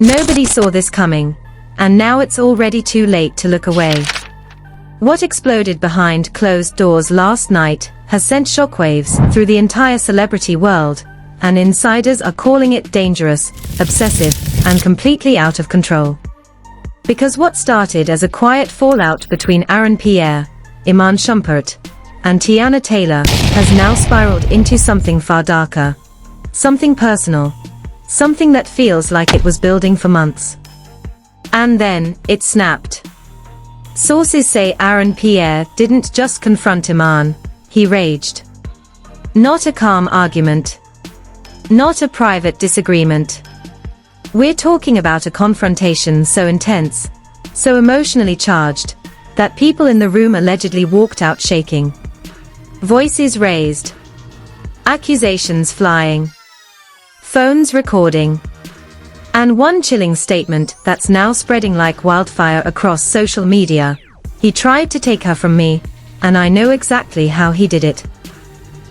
Nobody saw this coming, and now it's already too late to look away. What exploded behind closed doors last night has sent shockwaves through the entire celebrity world, and insiders are calling it dangerous, obsessive, and completely out of control. Because what started as a quiet fallout between Pierre, Iman Shumpert, and Teyana has now spiraled into something far darker. Something personal. Something that feels like it was building for months. And then, it snapped. Sources say Pierre didn't just confront Iman, he raged. Not a calm argument. Not a private disagreement. We're talking about a confrontation so intense, so emotionally charged, that people in the room allegedly walked out shaking. Voices raised. Accusations flying. Phones recording. And one chilling statement that's now spreading like wildfire across social media. He tried to take her from me, and I know exactly how he did it.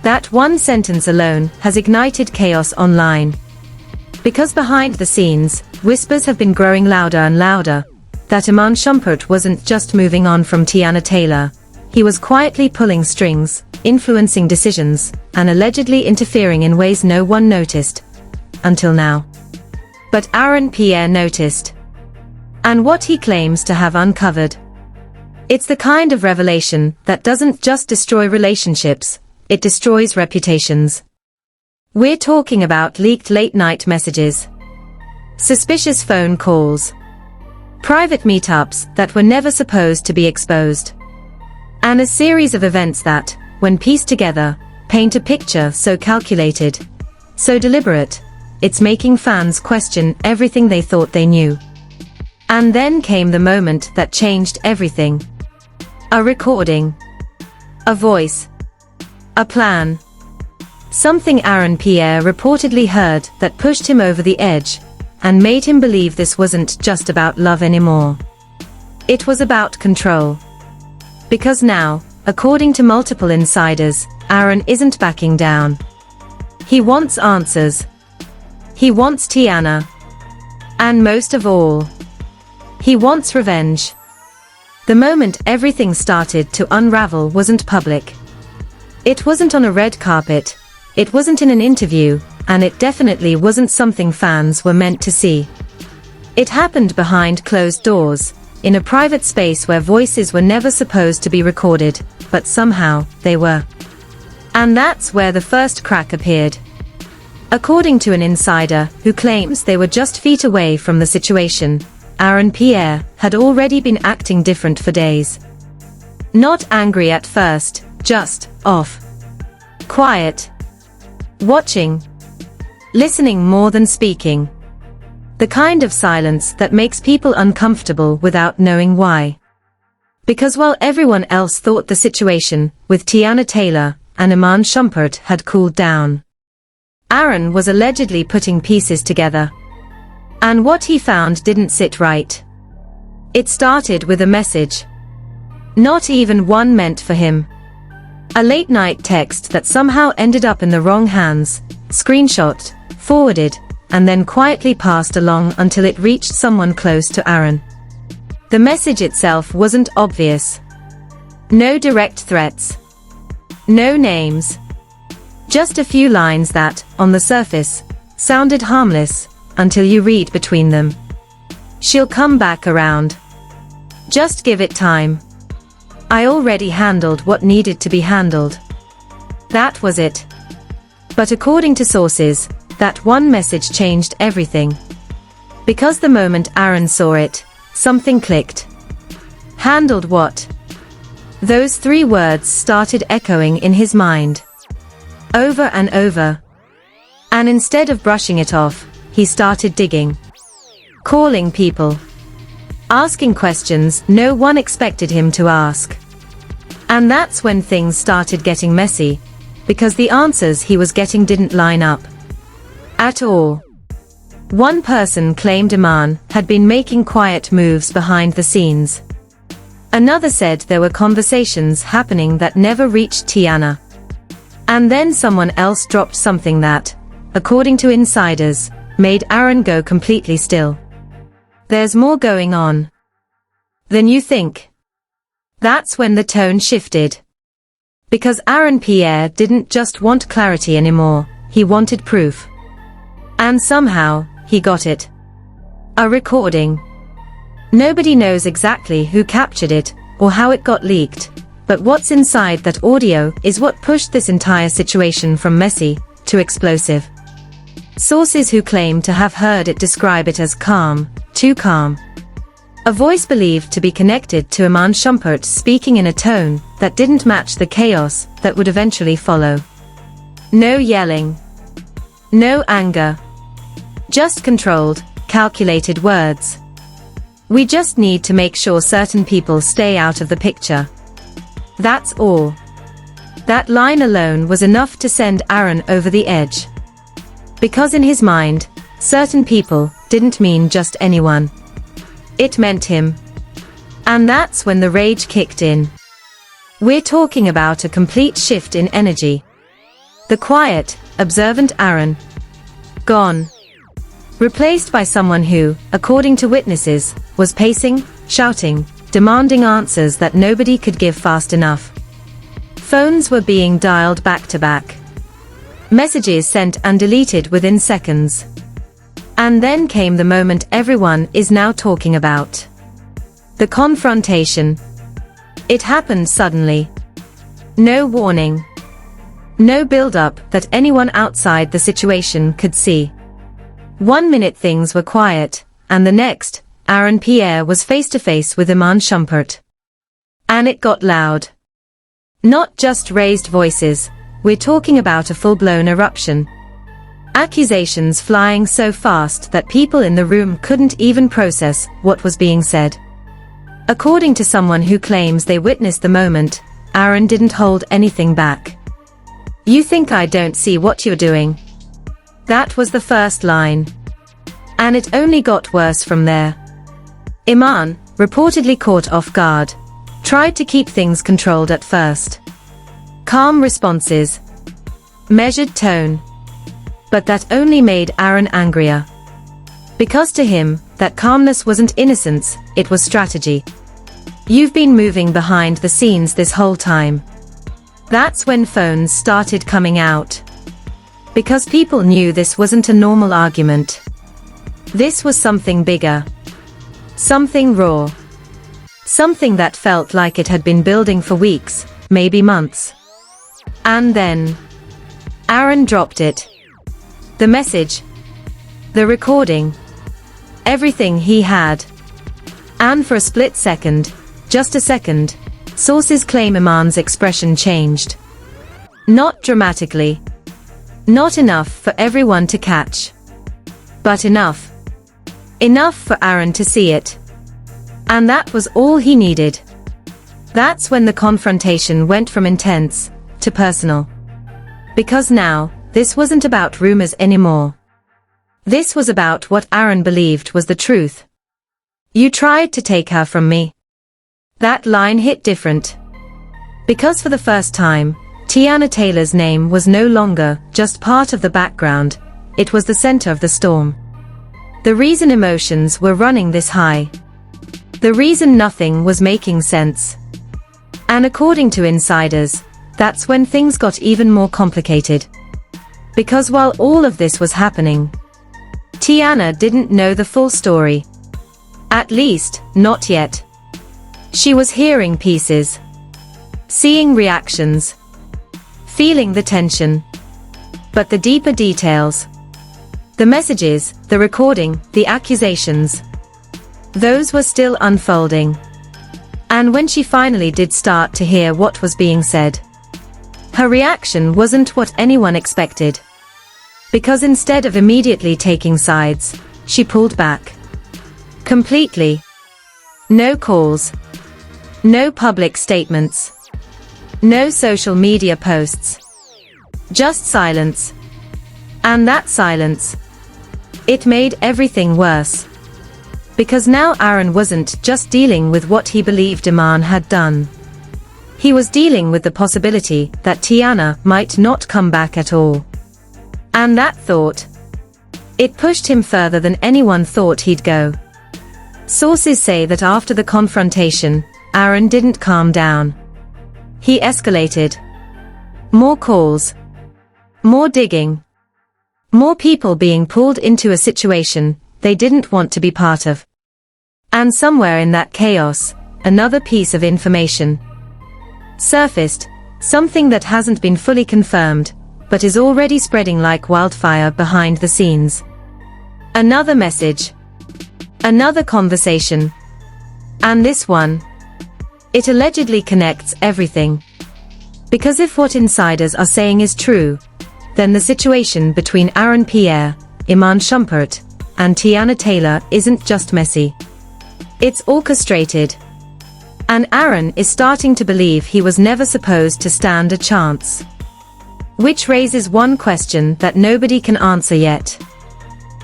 That one sentence alone has ignited chaos online. Because behind the scenes, whispers have been growing louder and louder, that Iman Shumpert wasn't just moving on from Teyana. He was quietly pulling strings, influencing decisions, and allegedly interfering in ways no one noticed. Until now. But Pierre noticed. And what he claims to have uncovered. It's the kind of revelation that doesn't just destroy relationships, it destroys reputations. We're talking about leaked late-night messages. Suspicious phone calls. Private meetups that were never supposed to be exposed. And a series of events that, when pieced together, paint a picture so calculated, so deliberate, it's making fans question everything they thought they knew. And then came the moment that changed everything. A recording. A voice. A plan. Something Pierre reportedly heard that pushed him over the edge, and made him believe this wasn't just about love anymore. It was about control. Because now, according to multiple insiders, isn't backing down. He wants answers. He wants Teyana. And most of all, he wants revenge. The moment everything started to unravel wasn't public. It wasn't on a red carpet, it wasn't in an interview, and it definitely wasn't something fans were meant to see. It happened behind closed doors, in a private space where voices were never supposed to be recorded, but somehow, they were. And that's where the first crack appeared. According to an insider, who claims they were just feet away from the situation, Pierre had already been acting different for days. Not angry at first, just off. Quiet. Watching. Listening more than speaking. The kind of silence that makes people uncomfortable without knowing why. Because while everyone else thought the situation with Teyana and Iman Shumpert had cooled down, was allegedly putting pieces together. And what he found didn't sit right. It started with a message. Not even one meant for him. A late-night text that somehow ended up in the wrong hands, screenshot, forwarded, and then quietly passed along until it reached someone close to The message itself wasn't obvious. No direct threats. No names. Just a few lines that, on the surface, sounded harmless, until you read between them. She'll come back around. Just give it time. I already handled what needed to be handled. That was it. But according to sources, that one message changed everything. Because the moment saw it, something clicked. Handled what? Those 3 words started echoing in his mind. Over and over. And instead of brushing it off, he started digging. Calling people. Asking questions no one expected him to ask. And that's when things started getting messy, because the answers he was getting didn't line up. At all. One person claimed Iman had been making quiet moves behind the scenes. Another said there were conversations happening that never reached Teyana. And then someone else dropped something that, according to insiders, made go completely still. There's more going on than you think. That's when the tone shifted. Because Pierre didn't just want clarity anymore, he wanted proof. And somehow, he got it. A recording. Nobody knows exactly who captured it, or how it got leaked, but what's inside that audio is what pushed this entire situation from messy to explosive. Sources who claim to have heard it describe it as calm, too calm. A voice believed to be connected to Iman Shumpert speaking in a tone that didn't match the chaos that would eventually follow. No yelling. No anger. Just controlled, calculated words. We just need to make sure certain people stay out of the picture. That's all. That line alone was enough to send Aaron over the edge. Because in his mind, certain people didn't mean just anyone. It meant him. And that's when the rage kicked in. We're talking about a complete shift in energy. The quiet, observant Aaron. Gone. Replaced by someone who, according to witnesses, was pacing, shouting, demanding answers that nobody could give fast enough. Phones were being dialed back to back. Messages sent and deleted within seconds. And then came the moment everyone is now talking about. The confrontation. It happened suddenly. No warning. No build-up that anyone outside the situation could see. 1 minute things were quiet, and the next, Pierre was face-to-face with Iman Shumpert. And it got loud. Not just raised voices, we're talking about a full-blown eruption. Accusations flying so fast that people in the room couldn't even process what was being said. According to someone who claims they witnessed the moment, Aaron didn't hold anything back. "You think I don't see what you're doing?" That was the first line. And it only got worse from there. Iman, reportedly caught off guard, tried to keep things controlled at first. Calm responses. Measured tone. But that only made Aaron angrier. Because to him, that calmness wasn't innocence, it was strategy. "You've been moving behind the scenes this whole time." That's when phones started coming out. Because people knew this wasn't a normal argument. This was something bigger. Something raw. Something that felt like it had been building for weeks, maybe months. And then, Aaron dropped it. The message. The recording. Everything he had. And for a split second, just a second, sources claim Iman's expression changed. Not dramatically. Not enough for everyone to catch. But enough. Enough for Aaron to see it. And that was all he needed. That's when the confrontation went from intense to personal. Because now, this wasn't about rumors anymore. This was about what Aaron believed was the truth. "You tried to take her from me." That line hit different. Because for the first time, Teyana Taylor's name was no longer just part of the background, it was the center of the storm. The reason emotions were running this high. The reason nothing was making sense. And according to insiders, that's when things got even more complicated. Because while all of this was happening, Teyana didn't know the full story. At least, not yet. She was hearing pieces. Seeing reactions. Feeling the tension. But the deeper details. The messages, the recording, the accusations. Those were still unfolding. And when she finally did start to hear what was being said, her reaction wasn't what anyone expected. Because instead of immediately taking sides, she pulled back. Completely. No calls. No public statements. No social media posts. Just silence. And that silence, it made everything worse. Because now Aaron wasn't just dealing with what he believed Iman had done. He was dealing with the possibility that Teyana might not come back at all. And that thought, it pushed him further than anyone thought he'd go. Sources say that after the confrontation, Aaron didn't calm down. He escalated. More calls. More digging. More people being pulled into a situation they didn't want to be part of. And somewhere in that chaos, another piece of information surfaced, something that hasn't been fully confirmed, but is already spreading like wildfire behind the scenes. Another message. Another conversation. And this one. It allegedly connects everything. Because if what insiders are saying is true, then the situation between Aaron Pierre, Iman Shumpert, and Teyana Taylor isn't just messy. It's orchestrated. And Aaron is starting to believe he was never supposed to stand a chance. Which raises one question that nobody can answer yet.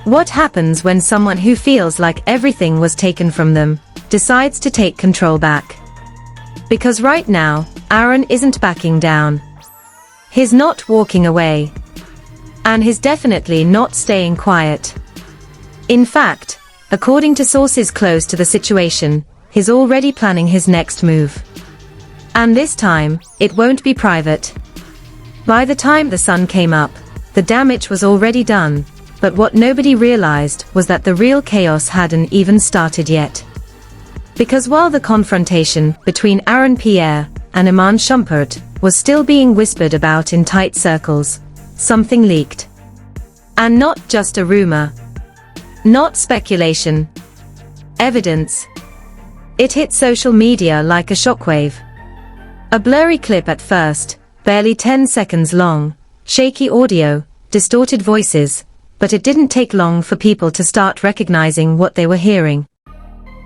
What happens when someone who feels like everything was taken from them decides to take control back? Because right now, Aaron isn't backing down. He's not walking away. And he's definitely not staying quiet. In fact, according to sources close to the situation, he's already planning his next move. And this time, it won't be private. By the time the sun came up, the damage was already done, but what nobody realized was that the real chaos hadn't even started yet. Because while the confrontation between Aaron Pierre and Iman Shumpert was still being whispered about in tight circles, something leaked. And not just a rumor. Not speculation. Evidence. It hit social media like a shockwave. A blurry clip at first, barely 10 seconds long, shaky audio, distorted voices, but it didn't take long for people to start recognizing what they were hearing.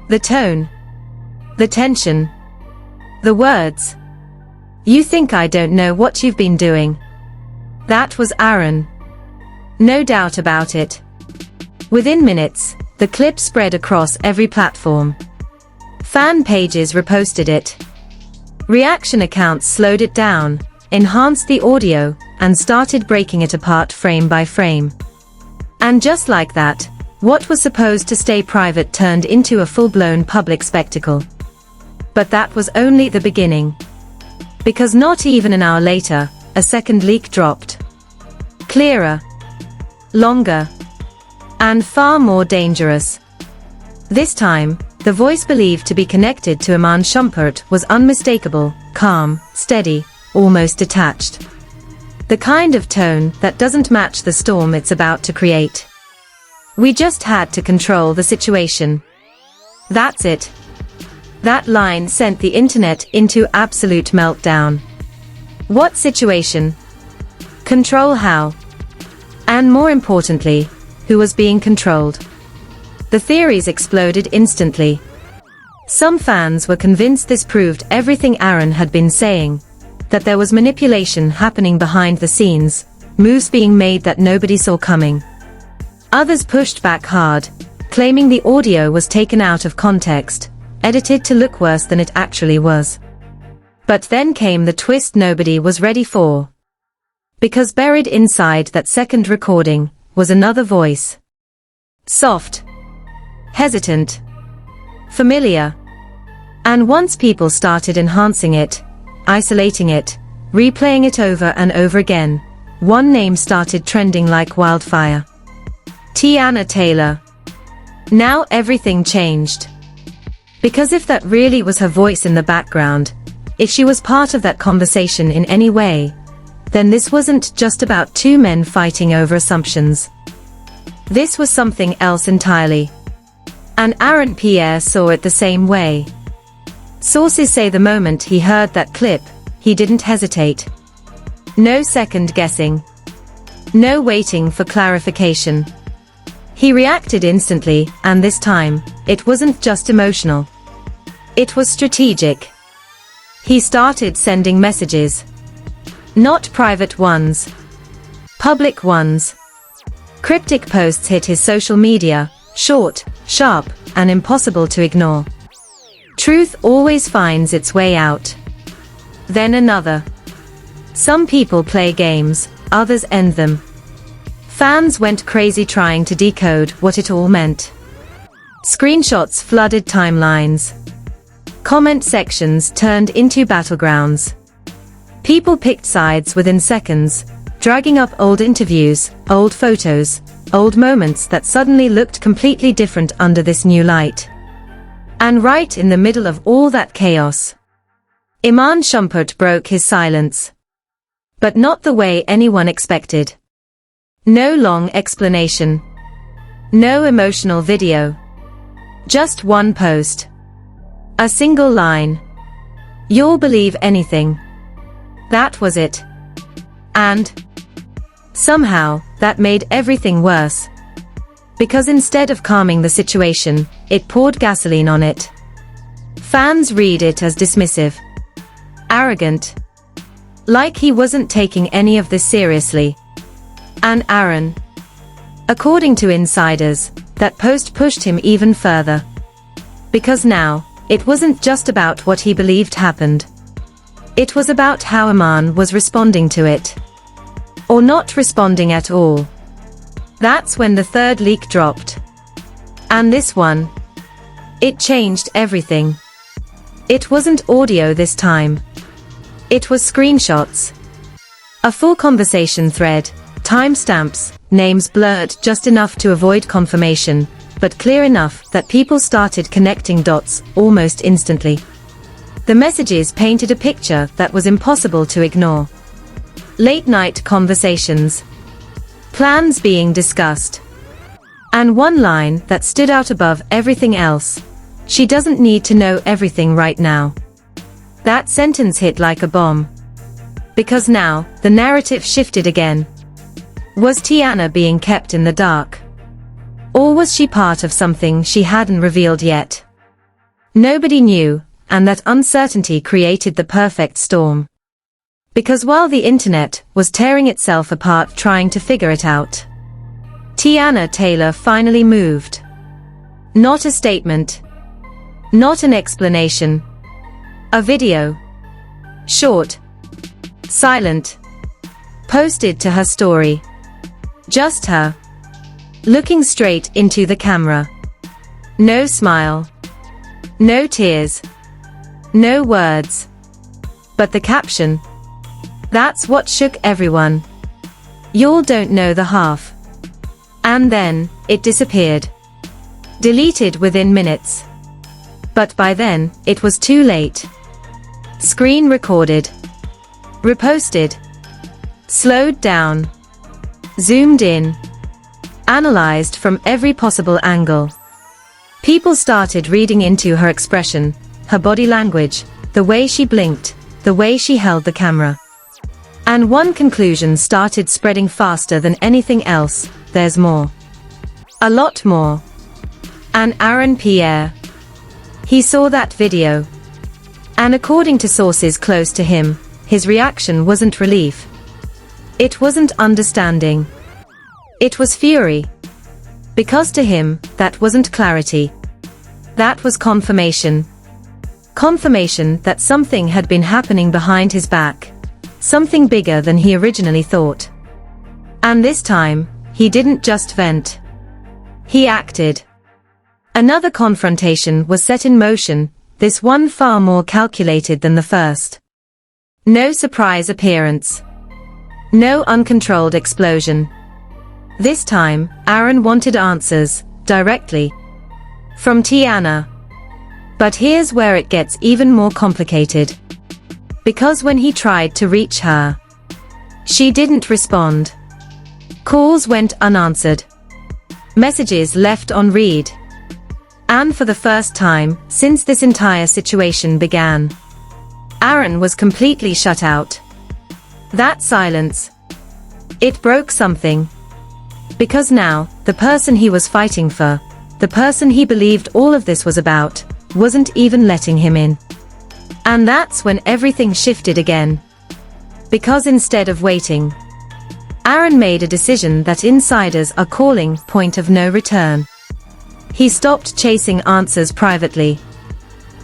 The tone. The tension. The words. You think I don't know what you've been doing? That was Aaron. No doubt about it. Within minutes, the clip spread across every platform. Fan pages reposted it. Reaction accounts slowed it down, enhanced the audio, and started breaking it apart frame by frame. And just like that, what was supposed to stay private turned into a full-blown public spectacle. But that was only the beginning. Because not even an hour later, a second leak dropped. Clearer. Longer. And far more dangerous. This time, the voice believed to be connected to Iman Shumpert was unmistakable, calm, steady, almost detached. The kind of tone that doesn't match the storm it's about to create. We just had to control the situation. That's it. That line sent the internet into absolute meltdown. What situation? Control how? And more importantly, who was being controlled? The theories exploded instantly. Some fans were convinced this proved everything Aaron had been saying, that there was manipulation happening behind the scenes, moves being made that nobody saw coming. Others pushed back hard, claiming the audio was taken out of context, edited to look worse than it actually was. But then came the twist nobody was ready for. Because buried inside that second recording was another voice. Soft. Hesitant. Familiar. And once people started enhancing it, isolating it, replaying it over and over again, one name started trending like wildfire. Teyana Taylor. Now everything changed. Because if that really was her voice in the background, if she was part of that conversation in any way, then this wasn't just about two men fighting over assumptions. This was something else entirely. And Aaron Pierre saw it the same way. Sources say the moment he heard that clip, he didn't hesitate. No second guessing. No waiting for clarification. He reacted instantly, and this time, it wasn't just emotional. It was strategic. He started sending messages. Not private ones. Public ones. Cryptic posts hit his social media, short, sharp, and impossible to ignore. Truth always finds its way out. Then another. Some people play games, others end them. Fans went crazy trying to decode what it all meant. Screenshots flooded timelines. Comment sections turned into battlegrounds. People picked sides within seconds, dragging up old interviews, old photos, old moments that suddenly looked completely different under this new light. And right in the middle of all that chaos, Iman Shumpert broke his silence. But not the way anyone expected. No long explanation. No emotional video. Just one post. A single line. "You'll believe anything." That was it. And somehow, that made everything worse. Because instead of calming the situation, it poured gasoline on it. Fans read it as dismissive. Arrogant. Like he wasn't taking any of this seriously. And Aaron. According to insiders, that post pushed him even further. Because now, it wasn't just about what he believed happened. It was about how Iman was responding to it. Or not responding at all. That's when the third leak dropped. And this one. It changed everything. It wasn't audio this time. It was screenshots. A full conversation thread, timestamps, names blurred just enough to avoid confirmation, but clear enough that people started connecting dots almost instantly. The messages painted a picture that was impossible to ignore. Late-night conversations. Plans being discussed. And one line that stood out above everything else. "She doesn't need to know everything right now." That sentence hit like a bomb. Because now, the narrative shifted again. Was Teyana being kept in the dark? Or was she part of something she hadn't revealed yet? Nobody knew, and that uncertainty created the perfect storm. Because while the internet was tearing itself apart trying to figure it out, Teyana Taylor finally moved. Not a statement. Not an explanation. A video. Short. Silent. Posted to her story. Just her. Looking straight into the camera. No smile. No tears. No words. But the caption. That's what shook everyone. "Y'all don't know the half." And then, it disappeared. Deleted within minutes. But by then, it was too late. Screen recorded. Reposted. Slowed down. Zoomed in. Analyzed from every possible angle. People started reading into her expression, her body language, the way she blinked, the way she held the camera. And one conclusion started spreading faster than anything else: there's more. A lot more. And Aaron Pierre. He saw that video. And according to sources close to him, his reaction wasn't relief. It wasn't understanding. It was fury. Because to him, that wasn't clarity. That was confirmation. Confirmation that something had been happening behind his back. Something bigger than he originally thought. And this time, he didn't just vent. He acted. Another confrontation was set in motion, this one far more calculated than the first. No surprise appearance. No uncontrolled explosion. This time, Aaron wanted answers, directly. From Teyana. But here's where it gets even more complicated. Because when he tried to reach her, she didn't respond. Calls went unanswered. Messages left on read. And for the first time, since this entire situation began, Aaron was completely shut out. That silence. It broke something. Because now, the person he was fighting for, the person he believed all of this was about, wasn't even letting him in. And that's when everything shifted again. Because instead of waiting, Aaron made a decision that insiders are calling point of no return. He stopped chasing answers privately.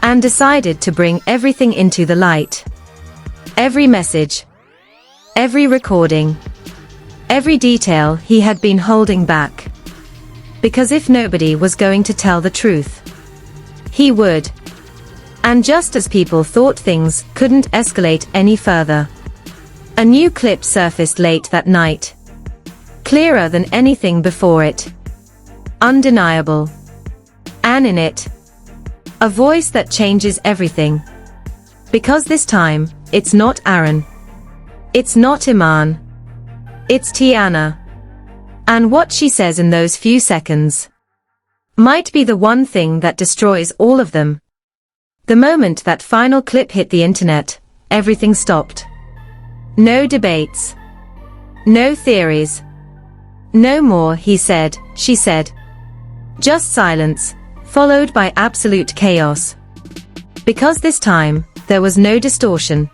And decided to bring everything into the light. Every message. Every recording. Every detail he had been holding back. Because if nobody was going to tell the truth, he would. And just as people thought things couldn't escalate any further, a new clip surfaced late that night. Clearer than anything before it. Undeniable. And in it, a voice that changes everything. Because this time, it's not Aaron. It's not Iman. It's Teyana. And what she says in those few seconds might be the one thing that destroys all of them. The moment that final clip hit the internet, everything stopped. No debates. No theories. No more he said, she said. Just silence, followed by absolute chaos. Because this time, there was no distortion.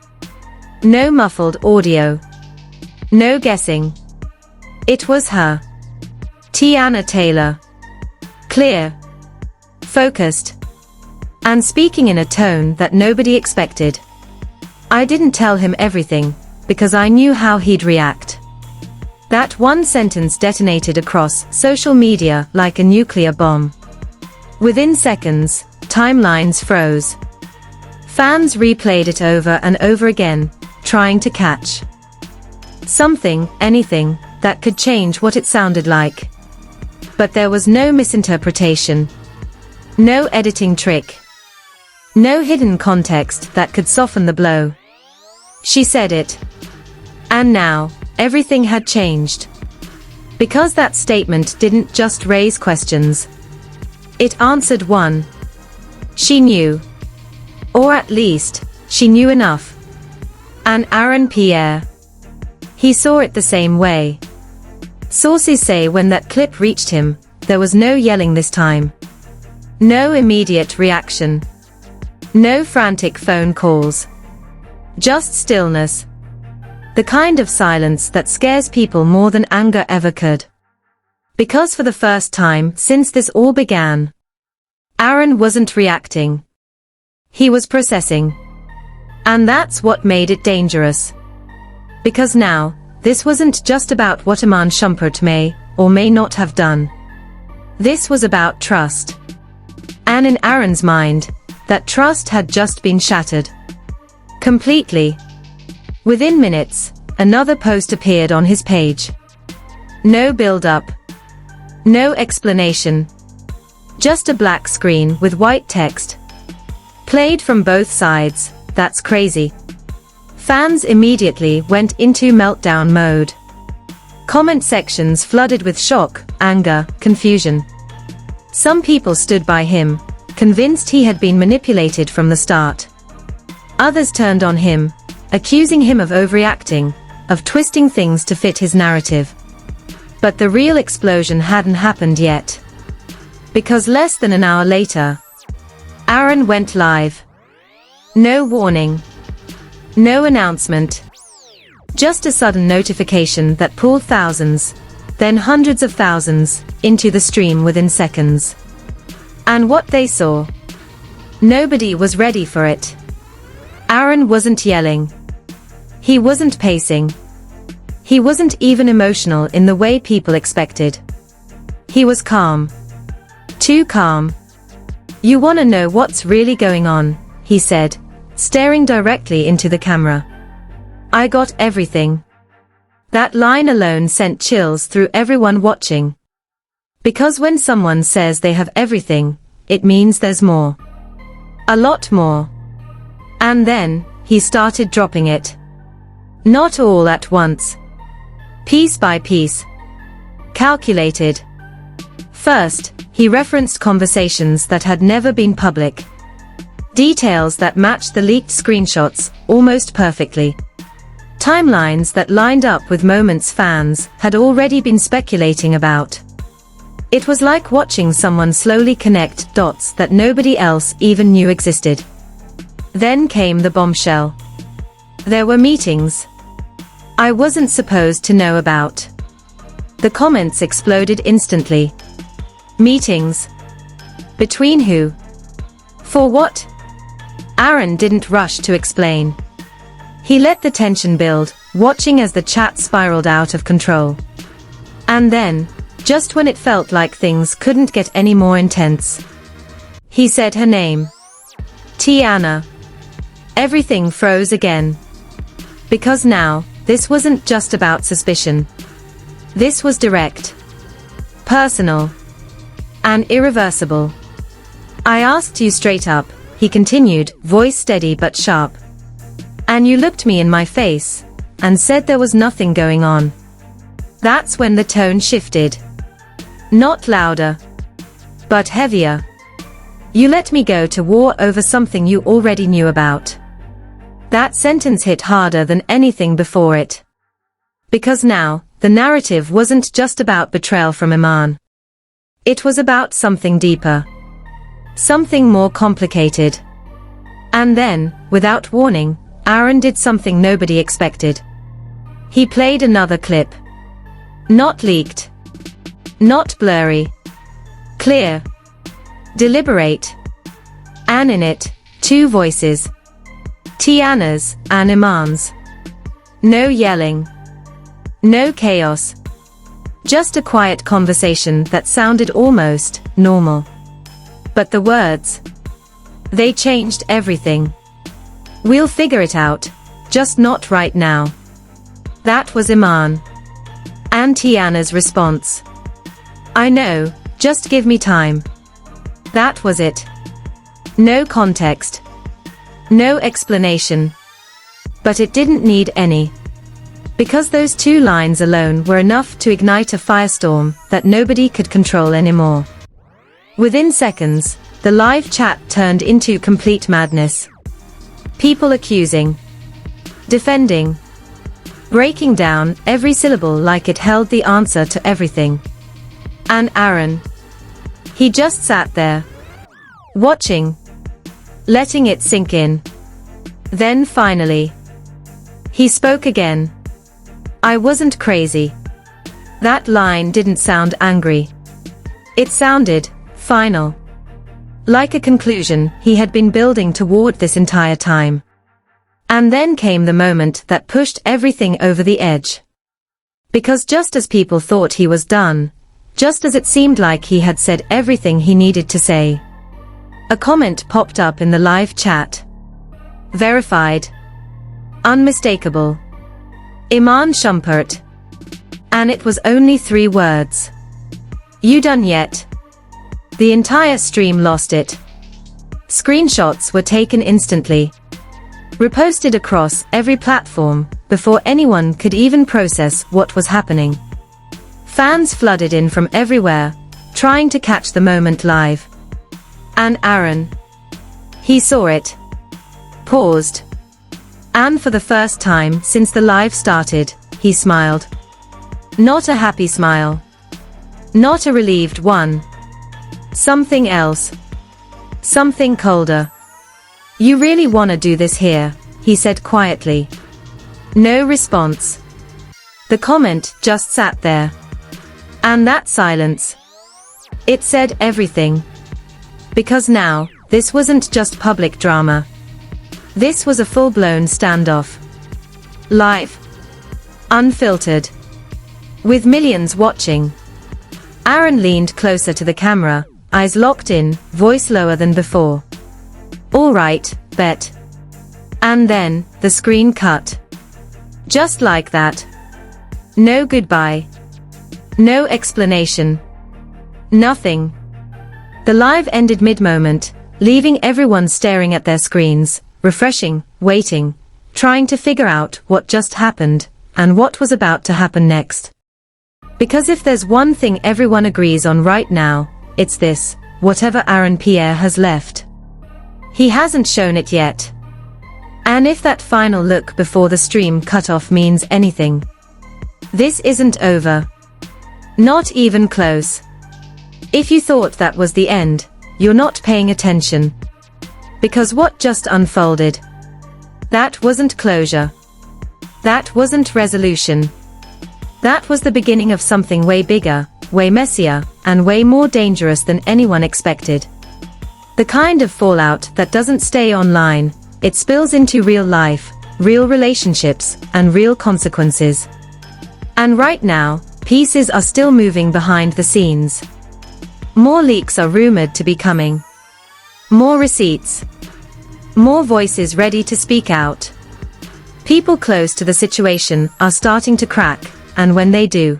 No muffled audio. No guessing. It was her. Teyana Taylor. Clear. Focused. And speaking in a tone that nobody expected. I didn't tell him everything, because I knew how he'd react. That one sentence detonated across social media like a nuclear bomb. Within seconds, timelines froze. Fans replayed it over and over again, trying to catch something, anything, that could change what it sounded like. But there was no misinterpretation. No editing trick. No hidden context that could soften the blow. She said it. And now, everything had changed. Because that statement didn't just raise questions. It answered one. She knew. Or at least, she knew enough. And Aaron Pierre. He saw it the same way. Sources say when that clip reached him, there was no yelling this time. No immediate reaction. No frantic phone calls. Just stillness. The kind of silence that scares people more than anger ever could. Because for the first time since this all began, Aaron wasn't reacting. He was processing. And that's what made it dangerous. Because now, this wasn't just about what Iman Shumpert may or may not have done. This was about trust. And in Aaron's mind, that trust had just been shattered. Completely. Within minutes, another post appeared on his page. No build-up. No explanation. Just a black screen with white text. Played from both sides, that's crazy. Fans immediately went into meltdown mode. Comment sections flooded with shock, anger, confusion. Some people stood by him, convinced he had been manipulated from the start. Others turned on him, accusing him of overreacting, of twisting things to fit his narrative. But the real explosion hadn't happened yet. Because less than an hour later, Aaron went live. No warning. No announcement. Just a sudden notification that pulled thousands, then hundreds of thousands, into the stream within seconds. And what they saw. Nobody was ready for it. Aaron wasn't yelling. He wasn't pacing. He wasn't even emotional in the way people expected. He was calm. Too calm. You wanna know what's really going on, he said, staring directly into the camera. I got everything. That line alone sent chills through everyone watching. Because when someone says they have everything, it means there's more. A lot more. And then, he started dropping it. Not all at once. Piece by piece. Calculated. First, he referenced conversations that had never been public. Details that matched the leaked screenshots, almost perfectly. Timelines that lined up with moments fans had already been speculating about. It was like watching someone slowly connect dots that nobody else even knew existed. Then came the bombshell. There were meetings I wasn't supposed to know about. The comments exploded instantly. Meetings? Between who? For what? Aaron didn't rush to explain. He let the tension build, watching as the chat spiraled out of control. And then, just when it felt like things couldn't get any more intense. He said her name. Teyana. Everything froze again. Because now, this wasn't just about suspicion. This was direct, personal, and irreversible. I asked you straight up, he continued, voice steady but sharp. And you looked me in my face, and said there was nothing going on. That's when the tone shifted. Not louder, but heavier. You let me go to war over something you already knew about. That sentence hit harder than anything before it. Because now, the narrative wasn't just about betrayal from Iman. It was about something deeper. Something more complicated. And then, without warning, Aaron did something nobody expected. He played another clip. Not leaked. Not blurry. Clear. Deliberate. And in it, two voices. Teyana's and Iman's. No yelling. No chaos. Just a quiet conversation that sounded almost normal. But the words, they changed everything. We'll figure it out, just not right now. That was Iman. And Teyana's response. I know, just give me time. That was it. No context. No explanation. But it didn't need any. Because those two lines alone were enough to ignite a firestorm that nobody could control anymore. Within seconds, the live chat turned into complete madness. People accusing, defending, breaking down every syllable like it held the answer to everything. And Aaron, he just sat there, watching, letting it sink in. Then finally, he spoke again. I wasn't crazy. That line didn't sound angry. It sounded final. Like a conclusion he had been building toward this entire time. And then came the moment that pushed everything over the edge. Because just as people thought he was done, just as it seemed like he had said everything he needed to say, a comment popped up in the live chat. Verified. Unmistakable. Iman Shumpert. And it was only 3 words. You done yet? The entire stream lost it. Screenshots were taken instantly. Reposted across every platform, before anyone could even process what was happening. Fans flooded in from everywhere, trying to catch the moment live. And Aaron. He saw it. Paused. And for the first time since the live started, he smiled. Not a happy smile. Not a relieved one. Something else. Something colder. You really wanna do this here, he said quietly. No response. The comment just sat there. And that silence. It said everything. Because now, this wasn't just public drama. This was a full-blown standoff. Live. Unfiltered. With millions watching. Aaron leaned closer to the camera, eyes locked in, voice lower than before. All right, bet. And then, the screen cut. Just like that. No goodbye. No explanation. Nothing. The live ended mid-moment, leaving everyone staring at their screens, refreshing, waiting, trying to figure out what just happened, and what was about to happen next. Because if there's one thing everyone agrees on right now, it's this: whatever Aaron Pierre has left, he hasn't shown it yet. And if that final look before the stream cut off means anything, this isn't over. Not even close. If you thought that was the end, you're not paying attention. Because what just unfolded, that wasn't closure. That wasn't resolution. That was the beginning of something way bigger, way messier, and way more dangerous than anyone expected. The kind of fallout that doesn't stay online, it spills into real life, real relationships, and real consequences. And right now, Pieces are still moving behind the scenes. More leaks are rumored to be coming. More receipts. More voices ready to speak out. People close to the situation are starting to crack, and when they do,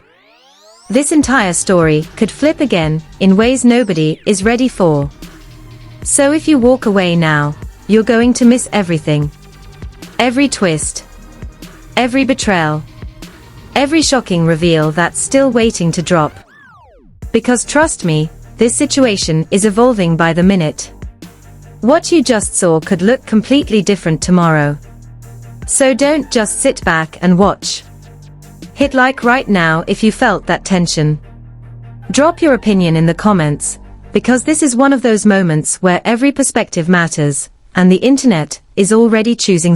this entire story could flip again in ways nobody is ready for. So if you walk away now, you're going to miss everything. Every twist. Every betrayal. Every shocking reveal that's still waiting to drop. Because trust me, this situation is evolving by the minute. What you just saw could look completely different tomorrow. So don't just sit back and watch. Hit like right now if you felt that tension. Drop your opinion in the comments, because this is one of those moments where every perspective matters, and the internet is already choosing